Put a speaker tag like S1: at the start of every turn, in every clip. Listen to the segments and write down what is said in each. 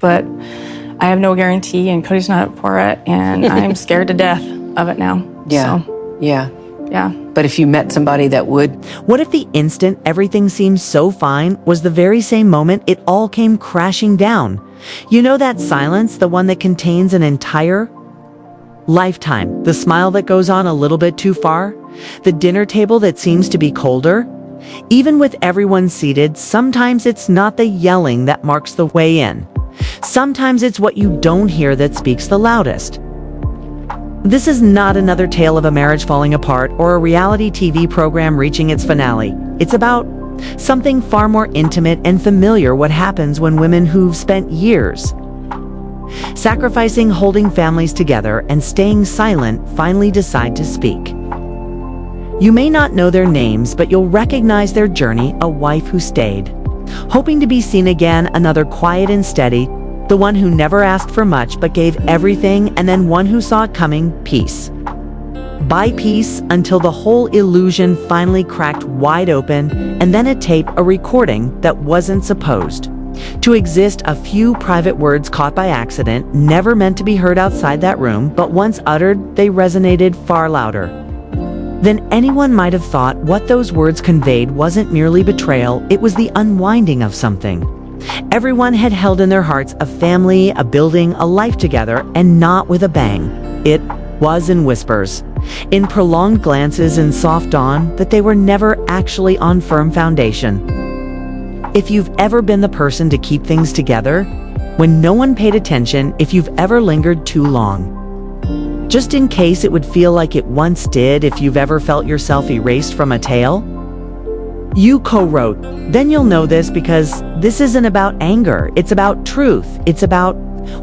S1: but I have no guarantee, and Kody's not up for it, and I'm scared to death of it now.
S2: Yeah.
S1: So,
S2: yeah.
S1: yeah.
S2: But if you met somebody that would...
S3: What if the instant everything seemed so fine was the very same moment it all came crashing down? You know that silence, the one that contains an entire lifetime, the smile that goes on a little bit too far, the dinner table that seems to be colder? Even with everyone seated, sometimes it's not the yelling that marks the way in. Sometimes it's what you don't hear that speaks the loudest. This is not another tale of a marriage falling apart or a reality TV program reaching its finale. It's about something far more intimate and familiar, what happens when women who've spent years sacrificing holding families together and staying silent finally decide to speak. You may not know their names, but you'll recognize their journey, a wife who stayed, hoping to be seen again, another quiet and steady, the one who never asked for much but gave everything, and then one who saw it coming, piece by piece, until the whole illusion finally cracked wide open, and then a tape, a recording that wasn't supposed to exist, a few private words caught by accident, never meant to be heard outside that room, but once uttered, they resonated far louder than anyone might have thought. What those words conveyed wasn't merely betrayal, it was the unwinding of something everyone had held in their hearts, a family, a building, a life together, and not with a bang. It was in whispers, in prolonged glances and soft dawn, that they were never actually on firm foundation. If you've ever been the person to keep things together when no one paid attention, if you've ever lingered too long, just in case it would feel like it once did, if you've ever felt yourself erased from a tale you co-wrote, then you'll know this, because this isn't about anger, it's about truth. It's about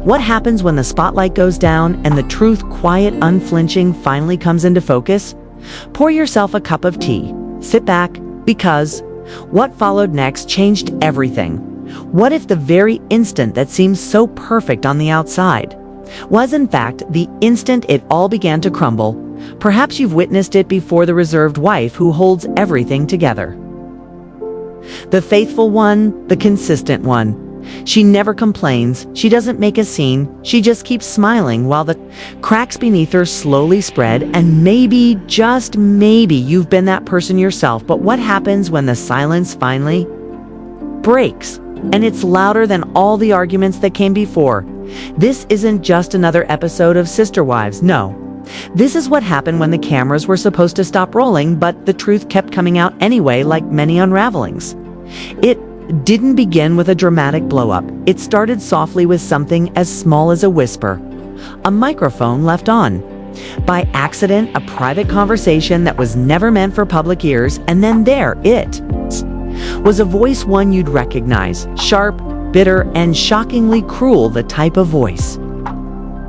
S3: what happens when the spotlight goes down and the truth, quiet, unflinching, finally comes into focus. Pour yourself a cup of tea, sit back, because what followed next changed everything. What if the very instant that seems so perfect on the outside was in fact the instant it all began to crumble? Perhaps you've witnessed it before, the reserved wife who holds everything together. The faithful one, the consistent one. She never complains, she doesn't make a scene, she just keeps smiling while the cracks beneath her slowly spread. And maybe, just maybe, you've been that person yourself. But what happens when the silence finally breaks, and it's louder than all the arguments that came before? This isn't just another episode of Sister Wives, no. This is what happened when the cameras were supposed to stop rolling, but the truth kept coming out anyway, like many unravelings. It didn't begin with a dramatic blow-up. It started softly with something as small as a whisper, a microphone left on by accident, a private conversation that was never meant for public ears, and then there it was, a voice, one you'd recognize, sharp, bitter, and shockingly cruel, the type of voice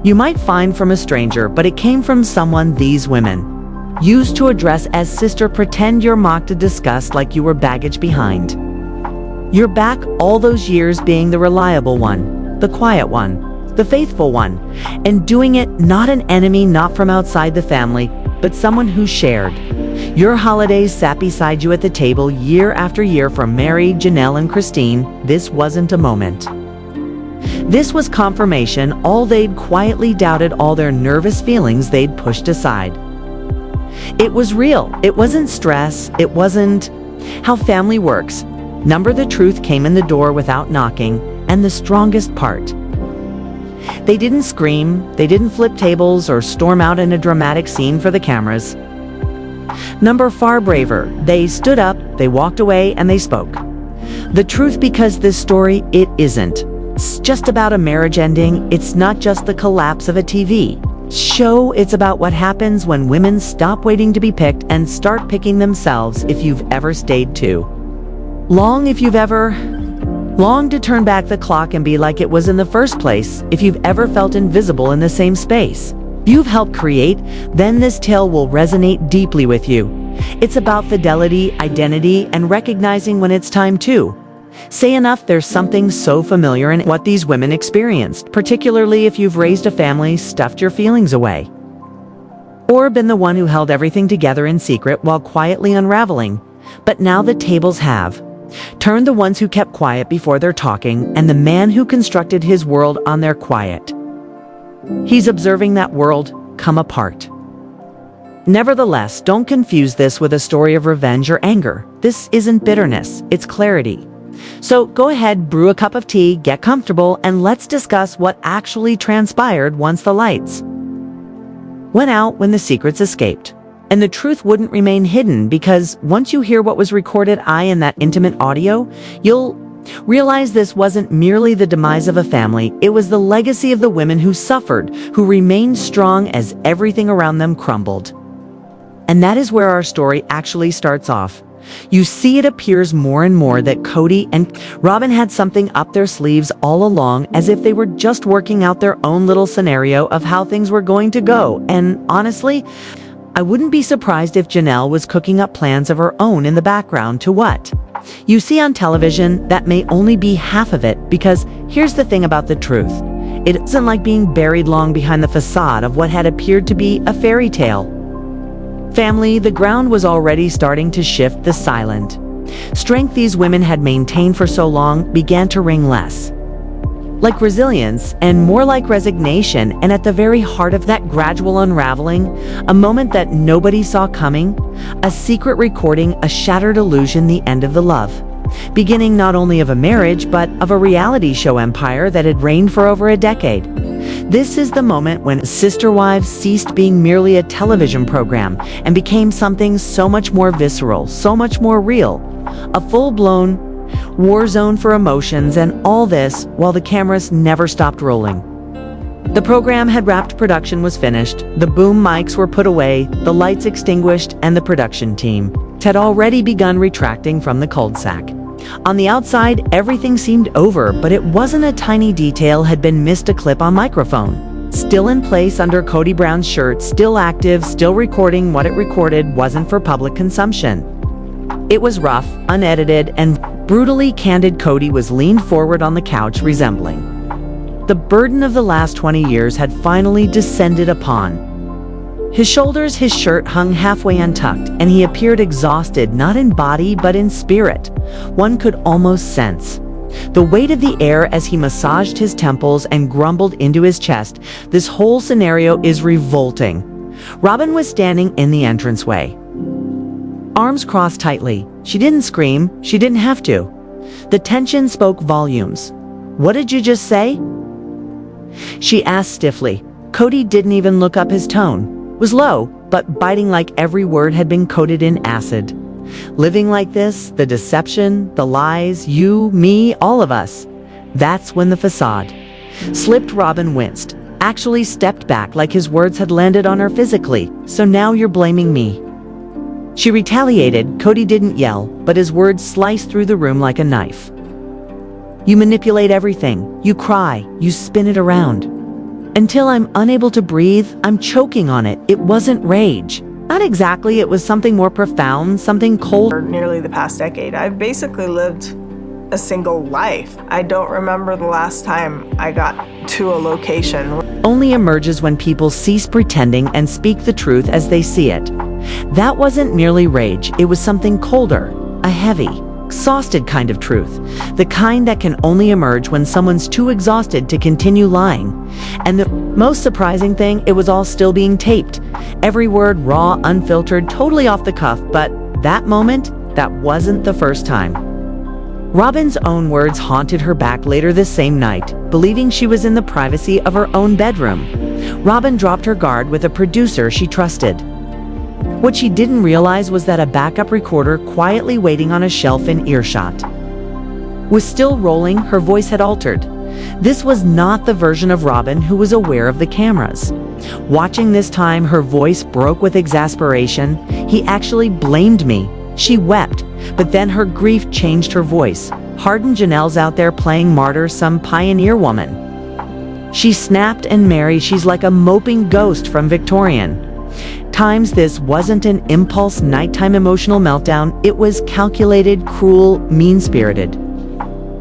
S3: you might find from a stranger, but it came from someone these women used to address as sister. Pretend you're mocked and discussed like you were baggage behind your back, all those years being the reliable one, the quiet one, the faithful one, and doing it not an enemy, not from outside the family, but someone who shared your holidays, sat beside you at the table year after year. For Meri, Janelle, and Christine, this wasn't a moment. This was confirmation. All they'd quietly doubted, all their nervous feelings they'd pushed aside. It was real. It wasn't stress. It wasn't how family works. The truth came in the door without knocking, and the strongest part, they didn't scream, they didn't flip tables or storm out in a dramatic scene for the cameras. Far braver, they stood up, they walked away, and they spoke the truth, because this story, it isn't just about a marriage ending. It's not just the collapse of a TV show. It's about what happens when women stop waiting to be picked and start picking themselves. If you've ever stayed too long, if you've ever longed to turn back the clock and be like it was in the first place, if you've ever felt invisible in the same space you've helped create, then this tale will resonate deeply with you. It's about fidelity, identity, and recognizing when it's time to say enough. There's something so familiar in what these women experienced, particularly if you've raised a family, stuffed your feelings away, or been the one who held everything together in secret while quietly unraveling. But now the tables have Turn the ones who kept quiet before their talking, and the man who constructed his world on their quiet. He's observing that world come apart. Nevertheless, don't confuse this with a story of revenge or anger. This isn't bitterness, it's clarity. So go ahead, brew a cup of tea, get comfortable, and let's discuss what actually transpired once the lights went out, when the secrets escaped. And the truth wouldn't remain hidden, because once you hear what was recorded in that intimate audio, you'll realize this wasn't merely the demise of a family, it was the legacy of the women who suffered, who remained strong as everything around them crumbled. And that is where our story actually starts off. You see, it appears more and more that Kody and Robyn had something up their sleeves all along, as if they were just working out their own little scenario of how things were going to go. And honestly, I wouldn't be surprised if Janelle was cooking up plans of her own in the background to what you see on television. That may only be half of it, because here's the thing about the truth. It isn't like being buried long behind the facade of what had appeared to be a fairy tale. Family, the ground was already starting to shift. The silent strength these women had maintained for so long began to ring less like resilience and more like resignation. And at the very heart of that gradual unraveling, a moment that nobody saw coming, a secret recording, a shattered illusion, the end of the love. Beginning not only of a marriage, but of a reality show empire that had reigned for over a decade. This is the moment when Sister Wives ceased being merely a television program and became something so much more visceral, so much more real. A full-blown war zone for emotions, and all this while the cameras never stopped rolling. The program had wrapped, production was finished, the boom mics were put away, the lights extinguished, and the production team had already begun retracting from the cul-de-sac. On the outside, everything seemed over, but it wasn't. A tiny detail had been missed: a clip-on microphone. Still in place under Kody Brown's shirt, still active, still recording. What it recorded wasn't for public consumption. It was rough, unedited, and brutally candid. Kody was leaned forward on the couch, resembling the burden of the last 20 years had finally descended upon his shoulders. His shirt hung halfway untucked, and he appeared exhausted, not in body but in spirit. One could almost sense the weight of the air as he massaged his temples and grumbled into his chest. This whole scenario is revolting. Robyn was standing in the entranceway, arms crossed tightly. She didn't scream, she didn't have to. The tension spoke volumes. "What did you just say?" she asked stiffly. Kody didn't even look up. His tone was low, but biting, like every word had been coated in acid. Living like this, the deception, the lies, you, me, all of us. That's when the facade slipped. Robyn winced, actually stepped back, like his words had landed on her physically. "So now you're blaming me?" she retaliated. Kody didn't yell, but his words sliced through the room like a knife. "You manipulate everything. You cry. You spin it around. Until I'm unable to breathe, I'm choking on it." It wasn't rage. Not exactly. It was something more profound, something cold.
S4: For nearly the past decade, I've basically lived a single life. I don't remember the last time I got to a location.
S3: Only emerges when people cease pretending and speak the truth as they see it. That wasn't merely rage, it was something colder, a heavy, exhausted kind of truth. The kind that can only emerge when someone's too exhausted to continue lying. And the most surprising thing, it was all still being taped. Every word raw, unfiltered, totally off the cuff. But that moment, that wasn't the first time. Robyn's own words haunted her back later this same night. Believing she was in the privacy of her own bedroom, Robyn dropped her guard with a producer she trusted. What she didn't realize was that a backup recorder, quietly waiting on a shelf in earshot, was still rolling. Her voice had altered. This was not the version of Robyn who was aware of the cameras. Watching this time, her voice broke with exasperation. "He actually blamed me." She wept, but then her grief changed her voice. "Hardened Janelle's out there playing martyr, some pioneer woman," she snapped. "And Meri, she's like a moping ghost from Victorian times." This wasn't an impulse nighttime emotional meltdown. It was calculated, cruel, mean-spirited.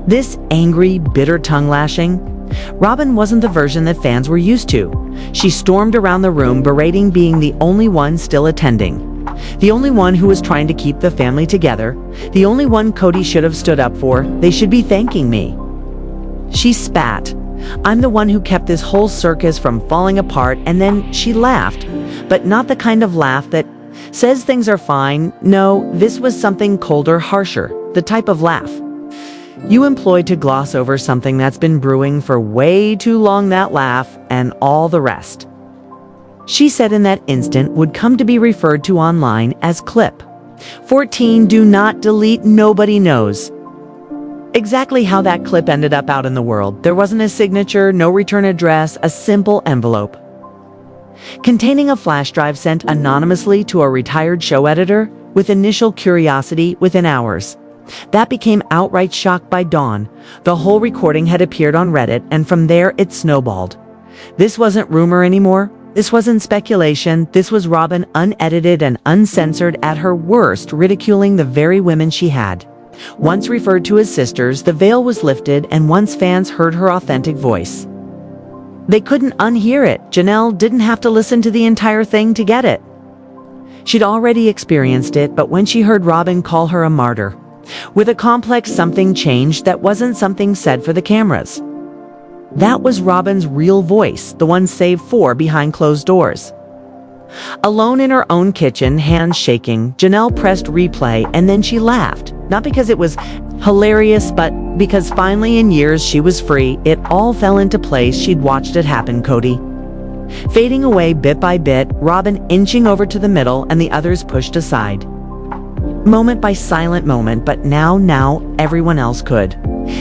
S3: This angry, bitter tongue lashing, Robyn wasn't the version that fans were used to. She stormed around the room, berating, being the only one still attending. The only one who was trying to keep the family together. The only one Kody should have stood up for. They should be thanking me. She spat. I'm the one who kept this whole circus from falling apart, and then she laughed. But not the kind of laugh that says things are fine. No, this was something colder, harsher. The type of laugh you employ to gloss over something that's been brewing for way too long, that laugh, and all the rest. She said in that instant would come to be referred to online as clip 14. Do not delete. Nobody knows exactly how that clip ended up out in the world. There wasn't a signature, no return address, a simple envelope containing a flash drive sent anonymously to a retired show editor with initial curiosity within hours. That became outright shock by dawn. The whole recording had appeared on Reddit, and from there it snowballed. This wasn't rumor anymore. This wasn't speculation. This was Robyn, unedited and uncensored at her worst, ridiculing the very women she had once referred to as sisters. The veil was lifted, and once fans heard her authentic voice, they couldn't unhear it. Janelle didn't have to listen to the entire thing to get it. She'd already experienced it, but when she heard Robyn call her a martyr, with a complex something changed that wasn't something said for the cameras. That was Robyn's real voice, the one saved for behind closed doors. Alone in her own kitchen, hands shaking, Janelle pressed replay, and then she laughed. Not because it was hilarious, but because finally in years she was free. It all fell into place. She'd watched it happen, Kody fading away bit by bit, Robyn inching over to the middle, and the others pushed aside. Moment by silent moment, but now everyone else could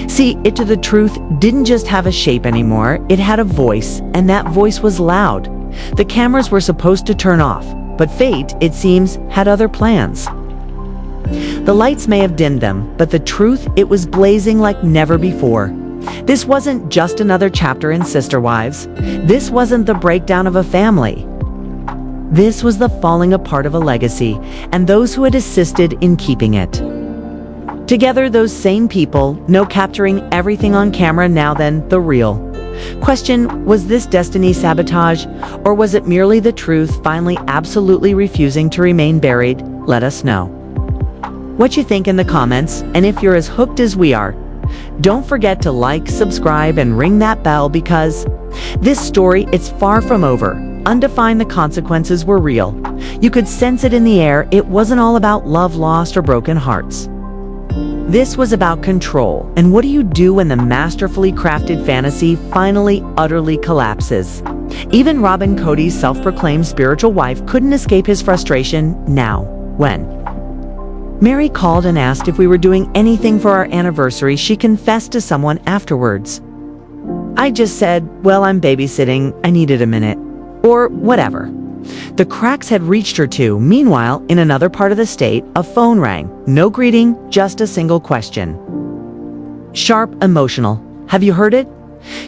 S3: see it. To the truth didn't just have a shape anymore, it had a voice, and that voice was loud. The cameras were supposed to turn off, but fate, it seems, had other plans. The lights may have dimmed them, but the truth, it was blazing like never before. This wasn't just another chapter in Sister Wives. This wasn't the breakdown of a family. This was the falling apart of a legacy, and those who had assisted in keeping it. Together, those same people, no capturing everything on camera. Now then, the real question, was this destiny sabotage, or was it merely the truth finally absolutely refusing to remain buried? Let us know what you think in the comments, and if you're as hooked as we are, don't forget to like, subscribe, and ring that bell, because this story, it's far from over. Undefined, the consequences were real. You could sense it in the air. It wasn't all about love lost or broken hearts. This was about control. And what do you do when the masterfully crafted fantasy finally utterly collapses? Even Robyn, Kody's self-proclaimed spiritual wife, couldn't escape his frustration. Now, when Meri called and asked if we were doing anything for our anniversary, she confessed to someone afterwards. I just said, well, I'm babysitting, I needed a minute. Or whatever. The cracks had reached her too. Meanwhile, in another part of the state, a phone rang. No greeting, just a single question. Sharp, emotional. Have you heard it?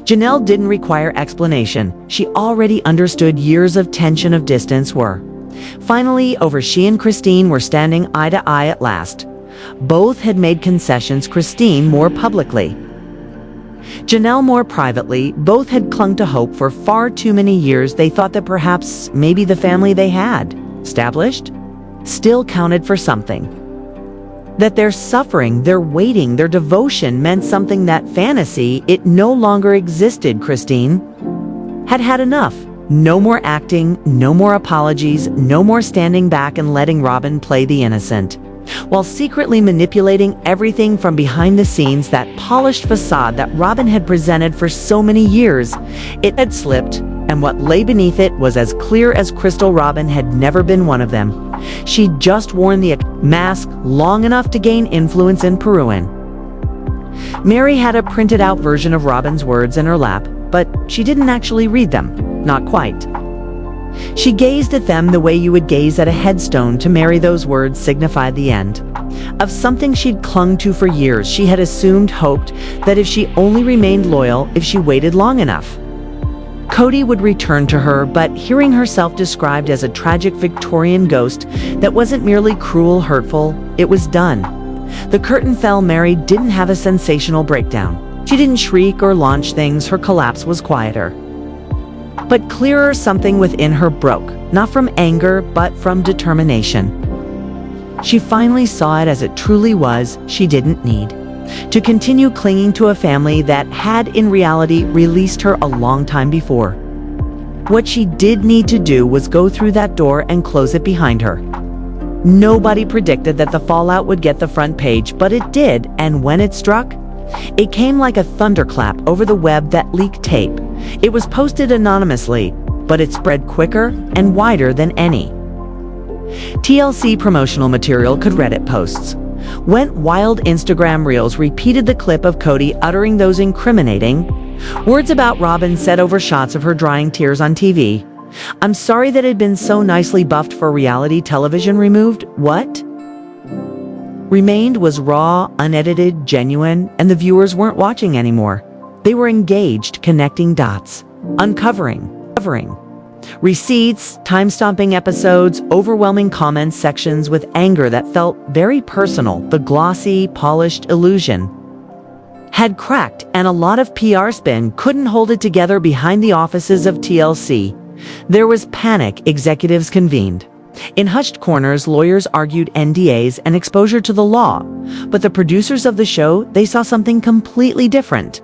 S3: Janelle didn't require explanation. She already understood. Years of tension, of distance were finally over. She and Christine were standing eye to eye at last. Both had made concessions, Christine more publicly, Janelle more privately. Both had clung to hope for far too many years. They thought that perhaps, maybe the family they had established still counted for something. That their suffering, their waiting, their devotion meant something. That fantasy, it no longer existed. Christine had had enough. No more acting, no more apologies, no more standing back and letting Robyn play the innocent, while secretly manipulating everything from behind the scenes. That polished facade that Robyn had presented for so many years, it had slipped, and what lay beneath it was as clear as crystal. Robyn had never been one of them. She'd just worn the mask long enough to gain influence in Peruvian. Meri had a printed out version of Robyn's words in her lap, but she didn't actually read them. Not quite. She gazed at them the way you would gaze at a headstone. To Meri, those words signified the end of something she'd clung to for years. She had assumed, hoped, that if she only remained loyal, if she waited long enough, Kody would return to her. But hearing herself described as a tragic Victorian ghost that wasn't merely cruel, hurtful, it was done. The curtain fell. Meri didn't have a sensational breakdown. She didn't shriek or launch things. Her collapse was quieter, But clearer, something within her broke, not from anger, but from determination. She finally saw it as it truly was. She didn't need to continue clinging to a family that had in reality released her a long time before. What she did need to do was go through that door and close it behind her. Nobody predicted that the fallout would get the front page, but it did, and when it struck, it came like a thunderclap over the web that leaked tape. It was posted anonymously, but it spread quicker and wider than any TLC promotional material could. Reddit posts went wild. Instagram reels repeated the clip of Kody uttering those incriminating words about Robyn, said over shots of her drying tears on TV. "I'm sorry that it had been so nicely buffed for reality television removed. What remained was raw, unedited, genuine, and the viewers weren't watching anymore. They were engaged, connecting dots, uncovering receipts, time-stomping episodes, overwhelming comments sections with anger that felt very personal. The glossy, polished illusion had cracked, and a lot of PR spin couldn't hold it together behind the offices of TLC. There was panic. Executives convened. In hushed corners, lawyers argued NDAs and exposure to the law. But the producers of the show, they saw something completely different.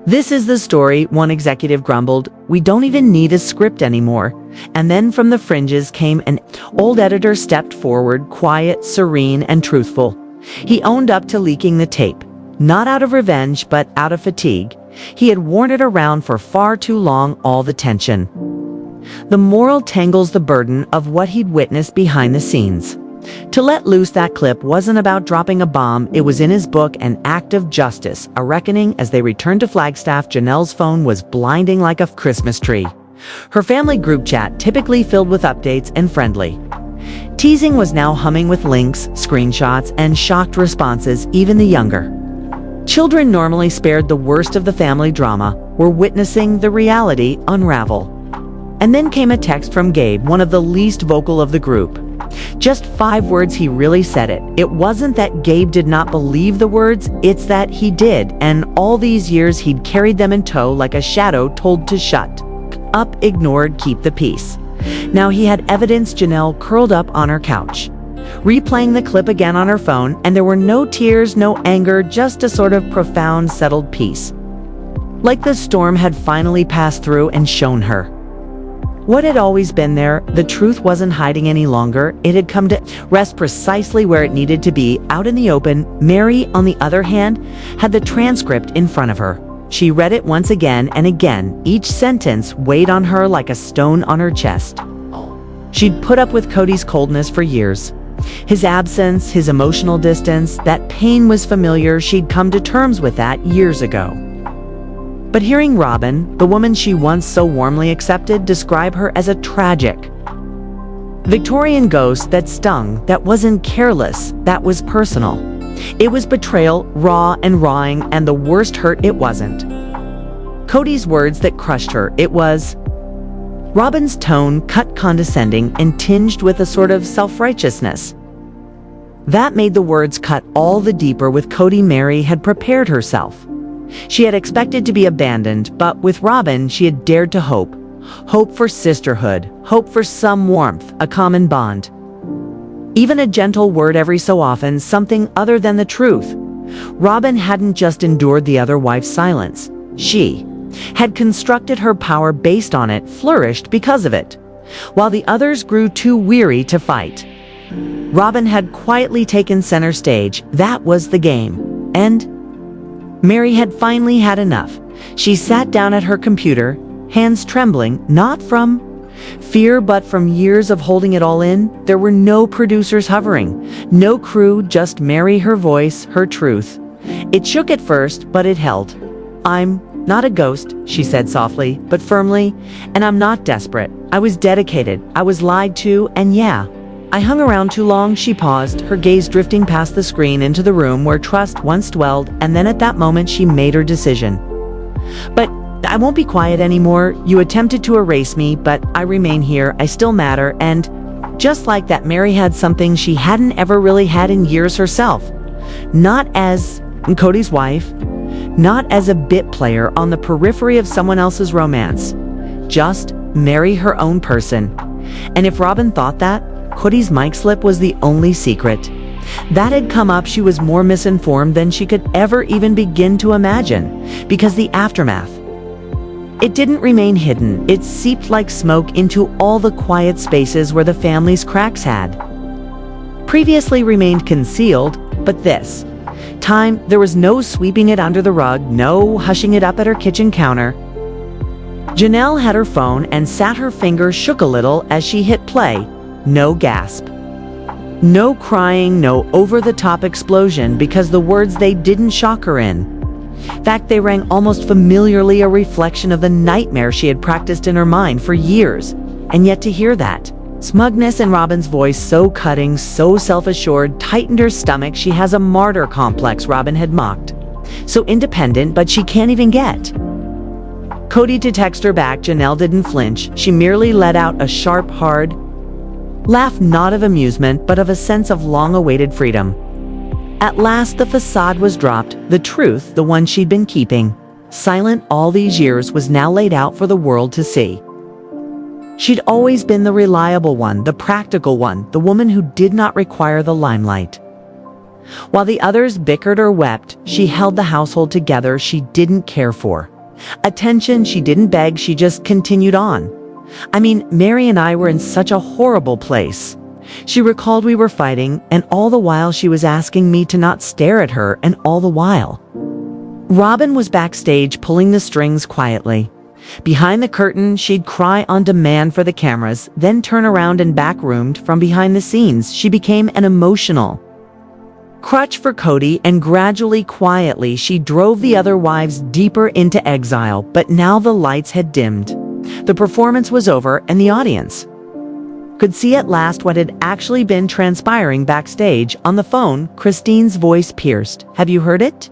S3: "This is the story," one executive grumbled. "We don't even need a script anymore." And then from the fringes came an old editor, stepped forward, quiet, serene, and truthful. He owned up to leaking the tape, not out of revenge, but out of fatigue. He had worn it around for far too long, all the tension. The moral tangles, the burden of what he'd witnessed behind the scenes. To let loose that clip wasn't about dropping a bomb. It was in his book, an act of justice, a reckoning. As they returned to Flagstaff, Janelle's phone was blinding like a Christmas tree. Her family group chat, typically filled with updates and friendly teasing, was now humming with links, screenshots, and shocked responses. Even the younger children, normally spared the worst of the family drama, were witnessing the reality unravel. And then came a text from Gabe, one of the least vocal of the group. Just 5 words. He really said it. It wasn't that Gabe did not believe the words, it's that he did, and all these years he'd carried them in tow like a shadow told to shut up, ignored, keep the peace. Now he had evidence. Janelle curled up on her couch, replaying the clip again on her phone, and there were no tears, no anger, just a sort of profound, settled peace. Like the storm had finally passed through and shown her what had always been there. The truth wasn't hiding any longer. It had come to rest precisely where it needed to be, out in the open. Meri, on the other hand, had the transcript in front of her. She read it once again and again. Each sentence weighed on her like a stone on her chest. She'd put up with Kody's coldness for years. His absence, his emotional distance, that pain was familiar. She'd come to terms with that years ago. But hearing Robyn, the woman she once so warmly accepted, describe her as a tragic Victorian ghost that stung, that wasn't careless, that was personal. It was betrayal, raw and rawing, and the worst hurt. It wasn't Kody's words that crushed her. It was Robyn's tone, cut, condescending, and tinged with a sort of self-righteousness. That made the words cut all the deeper. With Kody, Meri had prepared herself. She had expected to be abandoned, but with Robyn, she had dared to hope. Hope for sisterhood, hope for some warmth, a common bond. Even a gentle word every so often, something other than the truth. Robyn hadn't just endured the other wife's silence. She had constructed her power based on it, flourished because of it. While the others grew too weary to fight, Robyn had quietly taken center stage. That was the game. And Meri had finally had enough. She sat down at her computer, hands trembling, not from fear, but from years of holding it all in. There were no producers hovering, no crew, just Meri, her voice, her truth. It shook at first, but it held. "I'm not a ghost," she said softly, but firmly, "and I'm not desperate. I was dedicated. I was lied to, and yeah, I hung around too long." She paused, her gaze drifting past the screen into the room where trust once dwelled, and then at that moment she made her decision. "But I won't be quiet anymore. You attempted to erase me, but I remain here. I still matter." And just like that, Meri had something she hadn't ever really had in years herself. Not as Kody's wife, not as a bit player on the periphery of someone else's romance. just marry her own person. And if Robyn thought that, Kody's mic slip was the only secret. That had come up, she was more misinformed than she could ever even begin to imagine, because the aftermath, it didn't remain hidden. It seeped like smoke into all the quiet spaces where the family's cracks had previously remained concealed, but this time there was no sweeping it under the rug, no hushing it up at her kitchen counter. Janelle had her phone and sat, her fingers shook a little as she hit play. No gasp. No crying, no over-the-top explosion, because the words, they didn't shock her in. In fact, they rang almost familiarly, a reflection of the nightmare she had practiced in her mind for years. And yet to hear that smugness in Robyn's voice, so cutting, so self-assured, tightened her stomach. She has a martyr complex, Robyn had mocked. So independent, but she can't even get Kody to text her back. Janelle didn't flinch. She merely let out a sharp, hard laugh, not of amusement, but of a sense of long-awaited freedom. At last the facade was dropped. The truth, the one she'd been keeping silent all these years, was now laid out for the world to see. She'd always been the reliable one, the practical one, the woman who did not require the limelight. While the others bickered or wept, she held the household together. She didn't care for attention, she didn't beg, she just continued on. I mean, Meri and I were in such a horrible place. She recalled we were fighting, and all the while she was asking me to not stare at her, and all the while Robyn was backstage pulling the strings quietly. Behind the curtain, she'd cry on demand for the cameras, then turn around and backroomed from behind the scenes. She became an emotional crutch for Kody, and gradually, quietly, she drove the other wives deeper into exile. But now the lights had dimmed. The performance was over, and the audience could see at last what had actually been transpiring backstage. On the phone, Christine's voice pierced. "Have you heard it?"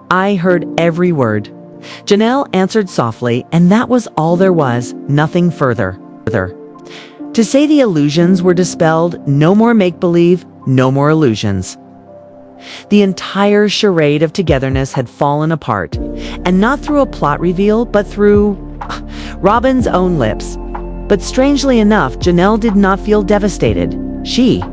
S3: "I heard every word," Janelle answered softly, and that was all there was, nothing further. To say the illusions were dispelled, no more make-believe, no more illusions. The entire charade of togetherness had fallen apart, and not through a plot reveal, but through Robyn's own lips. But strangely enough, Janelle did not feel devastated. She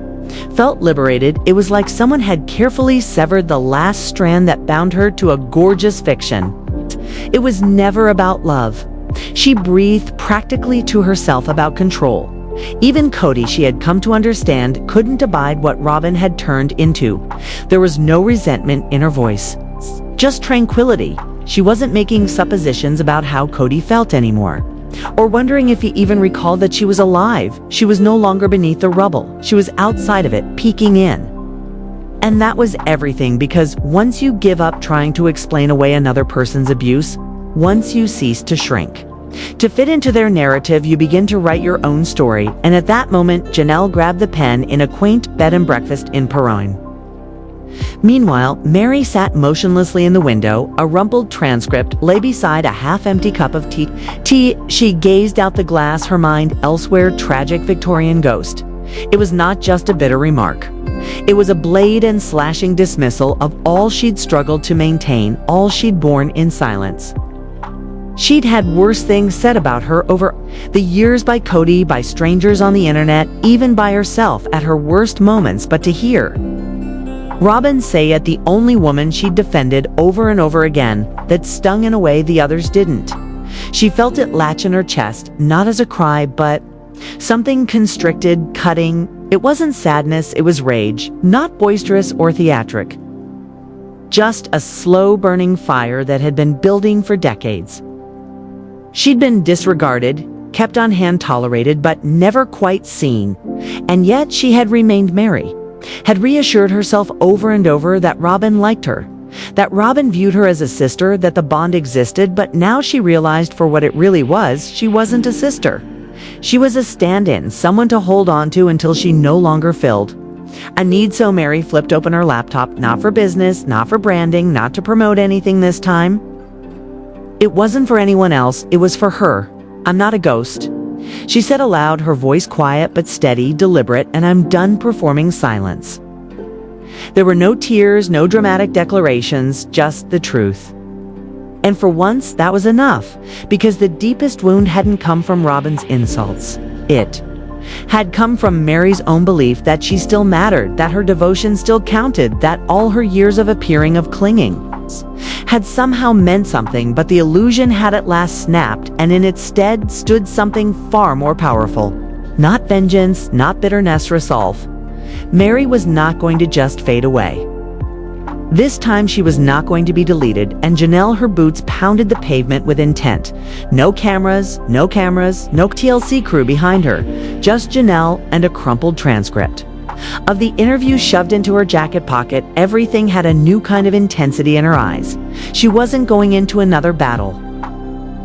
S3: felt liberated. It was like someone had carefully severed the last strand that bound her to a gorgeous fiction. It was never about love. She breathed practically to herself about control. Even Kody, she had come to understand, couldn't abide what Robyn had turned into. There was no resentment in her voice, just tranquility. She wasn't making suppositions about how Kody felt anymore, or wondering if he even recalled that she was alive. She was no longer beneath the rubble. She was outside of it, peeking in. And that was everything, because once you give up trying to explain away another person's abuse, once you cease to shrink to fit into their narrative, you begin to write your own story. And at that moment, Janelle grabbed the pen in a quaint bed and breakfast in Perrine. Meanwhile, Meri sat motionlessly in the window. A rumpled transcript lay beside a half-empty cup of tea. She gazed out the glass, her mind elsewhere. Tragic Victorian ghost. It was not just a bitter remark. It was a blade and slashing dismissal of all she'd struggled to maintain, all she'd borne in silence. She'd had worse things said about her over the years, by Kody, by strangers on the internet, even by herself at her worst moments. But to hear Robyn say it, the only woman she'd defended over and over again, that stung in a way the others didn't. She felt it latch in her chest, not as a cry, but something constricted, cutting. It wasn't sadness, it was rage, not boisterous or theatric. Just a slow-burning fire that had been building for decades. She'd been disregarded, kept on hand, tolerated, but never quite seen. And yet she had remained Meri, had reassured herself over and over that Robyn liked her, that Robyn viewed her as a sister, that the bond existed. But now she realized for what it really was, she wasn't a sister. She was a stand-in, someone to hold on to until she no longer filled a need. So Meri flipped open her laptop, not for business, not for branding, not to promote anything this time. It wasn't for anyone else, it was for her. "I'm not a ghost," she said aloud, her voice quiet but steady, deliberate, "and I'm done performing silence." There were no tears, no dramatic declarations, just the truth. And for once, that was enough, because the deepest wound hadn't come from Robyn's insults. It had come from Meri's own belief that she still mattered, that her devotion still counted, that all her years of appearing, of clinging, had somehow meant something, but the illusion had at last snapped, and in its stead stood something far more powerful. Not vengeance, not bitterness, resolve. Meri was not going to just fade away. This time she was not going to be deleted, and Janelle, her boots pounded the pavement with intent. No cameras, no TLC crew behind her. Just Janelle and a crumpled transcript. Of the interview shoved into her jacket pocket, everything had a new kind of intensity in her eyes. She wasn't going into another battle.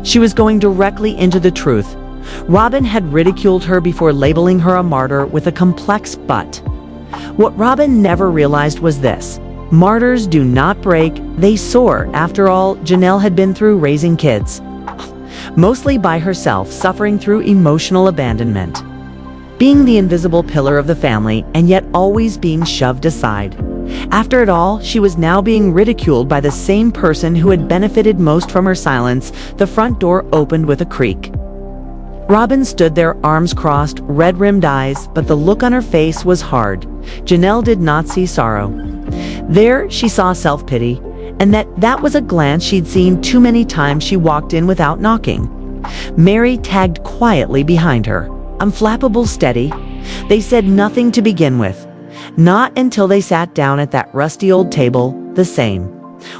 S3: She was going directly into the truth. Robyn had ridiculed her before labeling her a martyr with a complex but. What Robyn never realized was this. Martyrs do not break, they soar. After all, Janelle had been through raising kids. Mostly by herself, suffering through emotional abandonment. Being the invisible pillar of the family, and yet always being shoved aside. After it all, she was now being ridiculed by the same person who had benefited most from her silence. The front door opened with a creak. Robyn stood there, arms crossed, red-rimmed eyes, but the look on her face was hard. Janelle did not see sorrow. There, she saw self-pity, and that was a glance she'd seen too many times. She walked in without knocking. Meri tagged quietly behind her, unflappable, steady. They said nothing to begin with. Not until they sat down at that rusty old table, the same.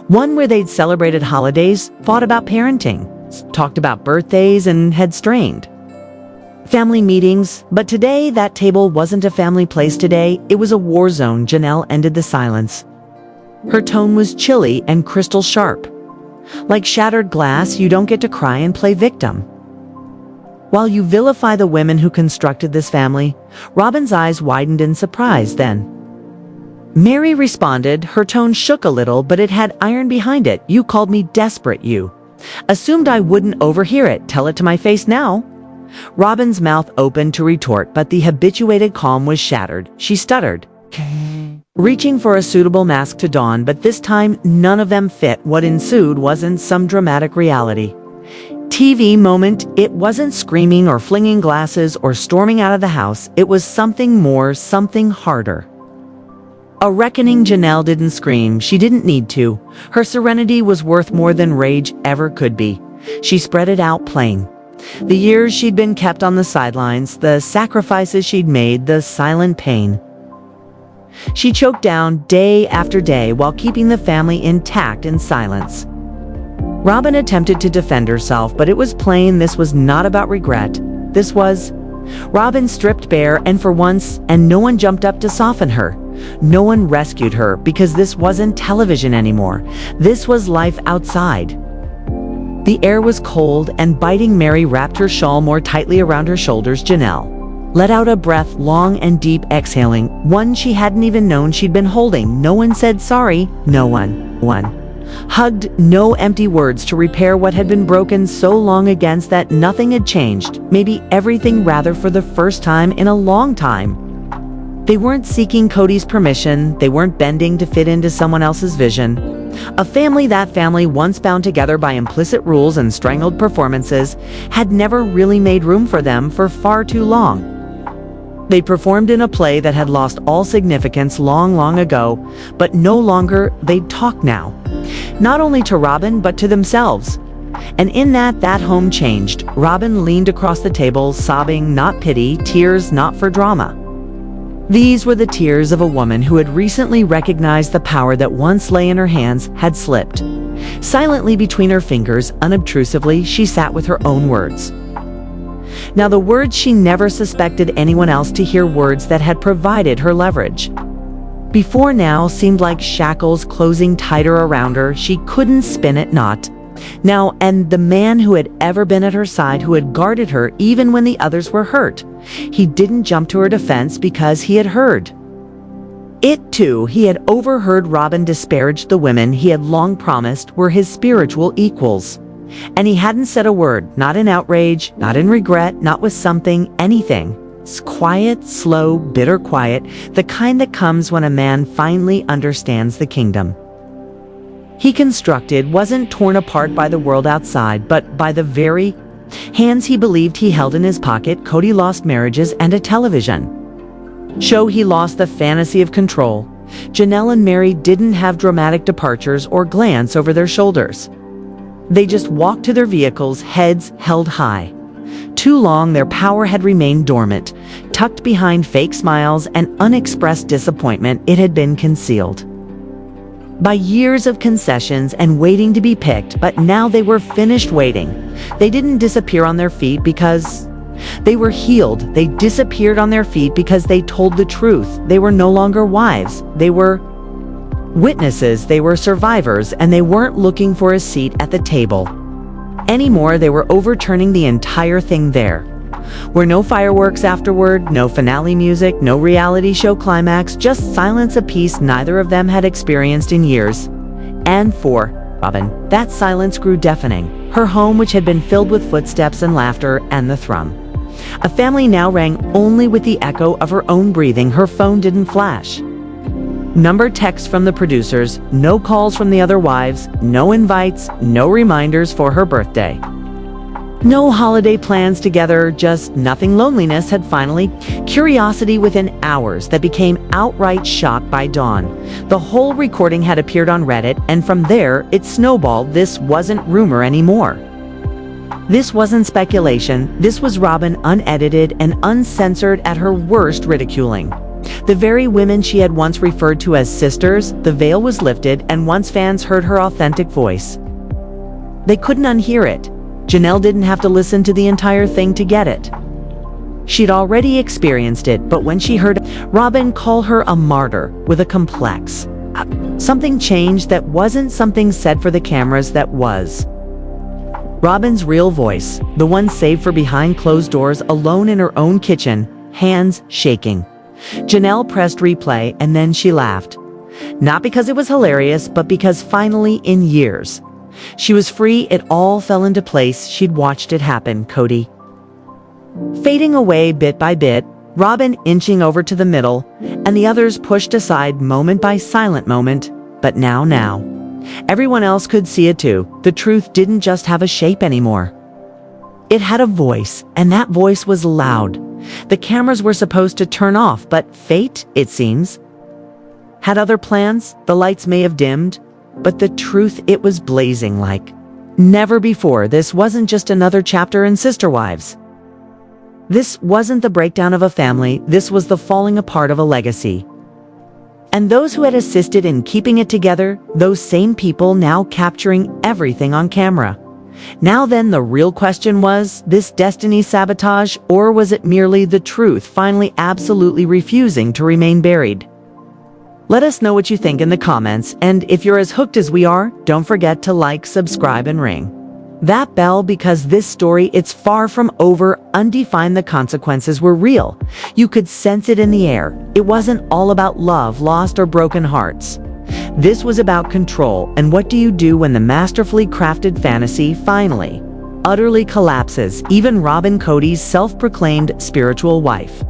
S3: One where they'd celebrated holidays, fought about parenting, talked about birthdays, and had strained. Family meetings, but today that table wasn't a family place. Today, it was a war zone. Janelle ended the silence. Her tone was chilly and crystal sharp. Like shattered glass, you don't get to cry and play victim. While you vilify the women who constructed this family, Robyn's eyes widened in surprise. Then Meri responded. Her tone shook a little, but it had iron behind it. You called me desperate. You assumed I wouldn't overhear it. Tell it to my face now. Robyn's mouth opened to retort, but the habituated calm was shattered. She stuttered, reaching for a suitable mask to don, but this time none of them fit. What ensued wasn't some dramatic reality TV moment. It wasn't screaming or flinging glasses or storming out of the house. It was something more, something harder. A reckoning. Janelle didn't scream. She didn't need to. Her serenity was worth more than rage ever could be. She spread it out plain. The years she'd been kept on the sidelines, the sacrifices she'd made, the silent pain. She choked down day after day while keeping the family intact in silence. Robyn attempted to defend herself, but it was plain this was not about regret. This was Robyn stripped bare, and for once, and no one jumped up to soften her. No one rescued her, because this wasn't television anymore. This was life outside. The air was cold and biting. Meri wrapped her shawl more tightly around her shoulders. Janelle let out a breath, long and deep, exhaling, one she hadn't even known she'd been holding. No one said sorry. No one hugged. No empty words to repair what had been broken so long. Against that, nothing had changed. Maybe everything, rather, for the first time in a long time. They weren't seeking Kody's permission. They weren't bending to fit into someone else's vision. A family, that family once bound together by implicit rules and strangled performances, had never really made room for them for far too long. They performed in a play that had lost all significance long, long ago, but no longer. They'd talk now. Not only to Robyn, but to themselves. And in that home changed. Robyn leaned across the table, sobbing, not pity, tears not for drama. These were the tears of a woman who had recently recognized the power that once lay in her hands had slipped. Silently between her fingers, unobtrusively, she sat with her own words. Now the words she never suspected anyone else to hear, words that had provided her leverage. Before now seemed like shackles closing tighter around her. She couldn't spin it, not now. And the man who had ever been at her side, who had guarded her even when the others were hurt, he didn't jump to her defense because he had heard. It too, he had overheard Robyn disparage the women he had long promised were his spiritual equals. And he hadn't said a word, not in outrage, not in regret, not with something, anything. It's quiet, slow, bitter quiet, the kind that comes when a man finally understands the kingdom. he constructed wasn't torn apart by the world outside, but by the very hands he believed he held in his pocket. Kody lost marriages and a television show. He lost the fantasy of control. Janelle and Meri didn't have dramatic departures or glance over their shoulders. They just walked to their vehicles, heads held high. Too long, their power had remained dormant. Tucked behind fake smiles and unexpressed disappointment, it had been concealed by years of concessions and waiting to be picked, but now they were finished waiting. They didn't disappear on their feet because they were healed. They disappeared on their feet because they told the truth. They were no longer wives. They were witnesses. They were survivors, and they weren't looking for a seat at the table anymore. They were overturning the entire thing. There were no fireworks afterward, no finale music, no reality show climax, just silence, a peace neither of them had experienced in years. And for Robyn, that silence grew deafening. Her home, which had been filled with footsteps and laughter and the thrum a family, now rang only with the echo of her own breathing. Her phone didn't flash numbered texts from the producers, no calls from the other wives, no invites, no reminders for her birthday. No holiday plans together, just nothing. Loneliness had finally, curiosity within hours that became outright shock by dawn. The whole recording had appeared on Reddit, and from there, it snowballed. This wasn't rumor anymore. This wasn't speculation. This was Robyn, unedited and uncensored at her worst, ridiculing the very women she had once referred to as sisters. The veil was lifted, and once fans heard her authentic voice, they couldn't unhear it. Janelle didn't have to listen to the entire thing to get it. She'd already experienced it, but when she heard Robyn call her a martyr with a complex, something changed. That wasn't something said for the cameras. That was Robyn's real voice, the one saved for behind closed doors, alone in her own kitchen, hands shaking. Janelle pressed replay, and then she laughed. Not because it was hilarious, but because finally, in years, she was free. It all fell into place. She'd watched it happen. Kody fading away bit by bit, Robyn inching over to the middle, and the others pushed aside moment by silent moment. But now, everyone else could see it too. The truth didn't just have a shape anymore. It had a voice, and that voice was loud. The cameras were supposed to turn off, but fate, it seems, had other plans. The lights may have dimmed, but the truth, it was blazing like never before. This wasn't just another chapter in Sister Wives. This wasn't the breakdown of a family. This was the falling apart of a legacy. And those who had assisted in keeping it together, those same people now capturing everything on camera. Now then, the real question was this destiny sabotage, or was it merely the truth finally absolutely refusing to remain buried? Let us know what you think in the comments, and if you're as hooked as we are, don't forget to like, subscribe, and ring that bell, because this story, it's far from over. Undefined, the consequences were real. You could sense it in the air. It wasn't all about love, lost, or broken hearts. This was about control, and what do you do when the masterfully crafted fantasy finally, utterly collapses? Even Robyn, Kody's self-proclaimed spiritual wife,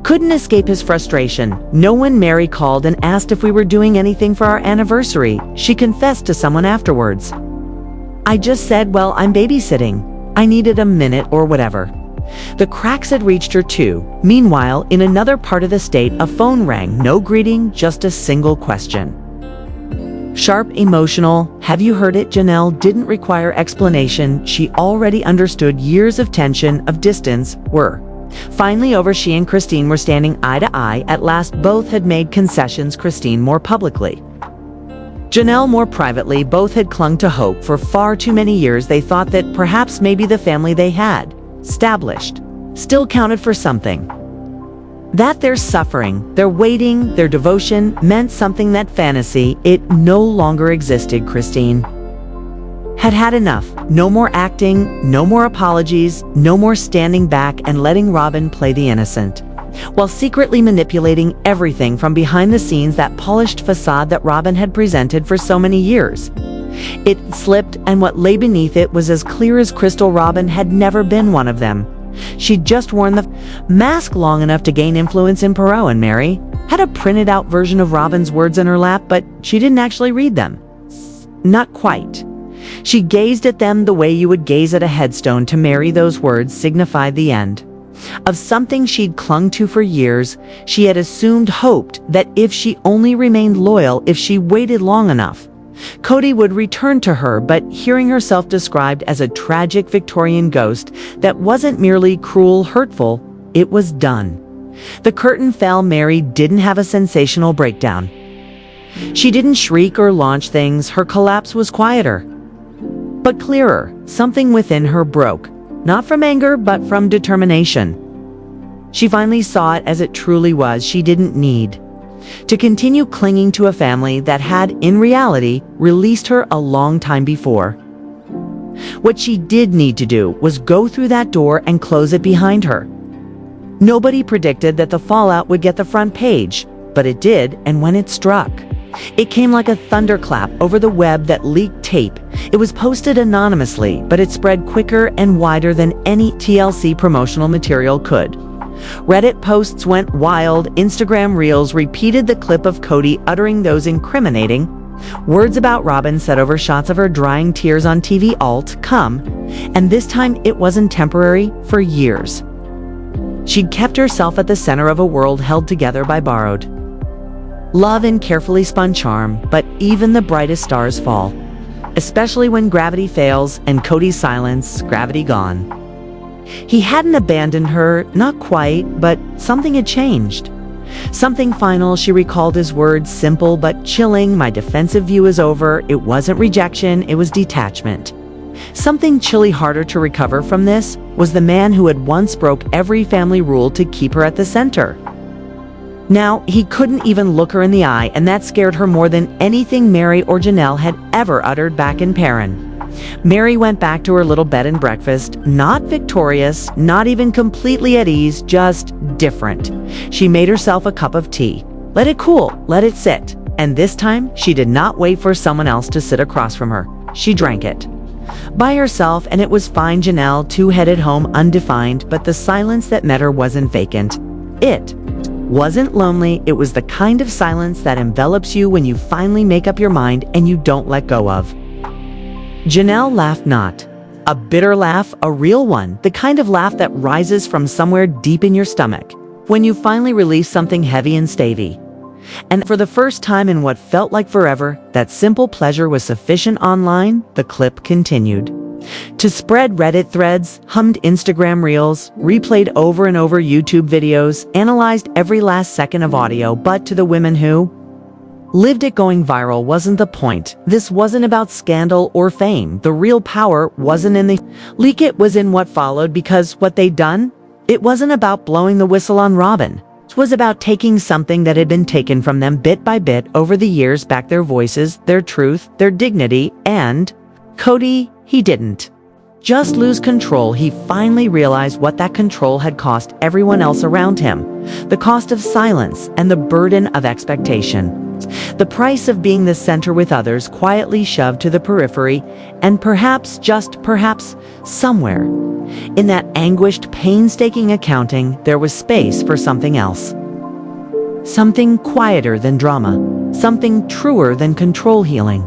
S3: couldn't escape his frustration. No, when Meri called and asked if we were doing anything for our anniversary, she confessed to someone afterwards, "I just said, well, I'm babysitting. I needed a minute or whatever." The cracks had reached her too. Meanwhile, in another part of the state, a phone rang. No greeting, just a single question. Sharp, emotional. "Have you heard it?" Janelle didn't require explanation. She already understood. Years of tension, of distance, were finally over. She and Christine were standing eye to eye. At last, both had made concessions. Christine more publicly, Janelle more privately. Both had clung to hope for far too many years. They thought that perhaps maybe the family they had established still counted for something. That their suffering, their waiting, their devotion meant something. That fantasy, it no longer existed. Christine had had enough. No more acting, no more apologies, no more standing back and letting Robyn play the innocent, while secretly manipulating everything from behind the scenes. That polished facade that Robyn had presented for so many years, it slipped, and what lay beneath it was as clear as crystal. Robyn had never been one of them. She'd just worn the mask long enough to gain influence in Perot, and Meri had a printed out version of Robyn's words in her lap, but she didn't actually read them. not quite. She gazed at them the way you would gaze at a headstone. To Meri, those words signified the end of something she'd clung to for years. She had assumed, hoped, that if she only remained loyal, if she waited long enough, Kody would return to her. But hearing herself described as a tragic Victorian ghost that wasn't merely cruel, hurtful, it was done. The curtain fell. Meri didn't have a sensational breakdown. She didn't shriek or launch things. Her collapse was quieter, but clearer. Something within her broke, not from anger, but from determination. She finally saw it as it truly was. She didn't need to continue clinging to a family that had, in reality, released her a long time before. What she did need to do was go through that door and close it behind her. Nobody predicted that the fallout would get the front page, but it did, and when it struck, it came like a thunderclap over the web that leaked tape. It was posted anonymously, but it spread quicker and wider than any TLC promotional material could. Reddit posts went wild. Instagram reels repeated the clip of Kody uttering those incriminating words about Robyn, set over shots of her drying tears on TV. Alt come, and this time it wasn't temporary. For years, she'd kept herself at the center of a world held together by borrowed love and carefully spun charm. But even the brightest stars fall, especially when gravity fails, and Kody's silence, gravity gone. He hadn't abandoned her, not quite, but something had changed. Something final. She recalled his words, simple but chilling. My defensive view is over. It wasn't rejection, it was detachment. Something chilly. Harder to recover from this was the man who had once broke every family rule to keep her at the center. Now, he couldn't even look her in the eye, and that scared her more than anything Meri or Janelle had ever uttered back in Perrin. Meri went back to her little bed and breakfast, not victorious, not even completely at ease, just different. She made herself a cup of tea, let it cool, let it sit, and this time she did not wait for someone else to sit across from her. She drank it by herself, and it was fine. Janelle too headed home undefined, but the silence that met her wasn't vacant. It wasn't lonely. It was the kind of silence that envelops you when you finally make up your mind and you don't let go of. Janelle laughed, not a bitter laugh, a real one, the kind of laugh that rises from somewhere deep in your stomach when you finally release something heavy and stavy. And for the first time in what felt like forever, that simple pleasure was sufficient. Online, the clip continued to spread. Reddit threads, hummed Instagram reels, replayed over and over YouTube videos, analyzed every last second of audio. But to the women who lived it, going viral wasn't the point. This wasn't about scandal or fame. The real power wasn't in the leak, it was in what followed, because what they'd done, it wasn't about blowing the whistle on Robyn. It was about taking something that had been taken from them bit by bit over the years, back their voices, their truth, their dignity. And Kody, he didn't just lose control. He finally realized what that control had cost everyone else around him. The cost of silence and the burden of expectation. The price of being the center with others quietly shoved to the periphery. And perhaps, just perhaps, somewhere in that anguished, painstaking accounting, there was space for something else. Something quieter than drama. Something truer than control. Healing.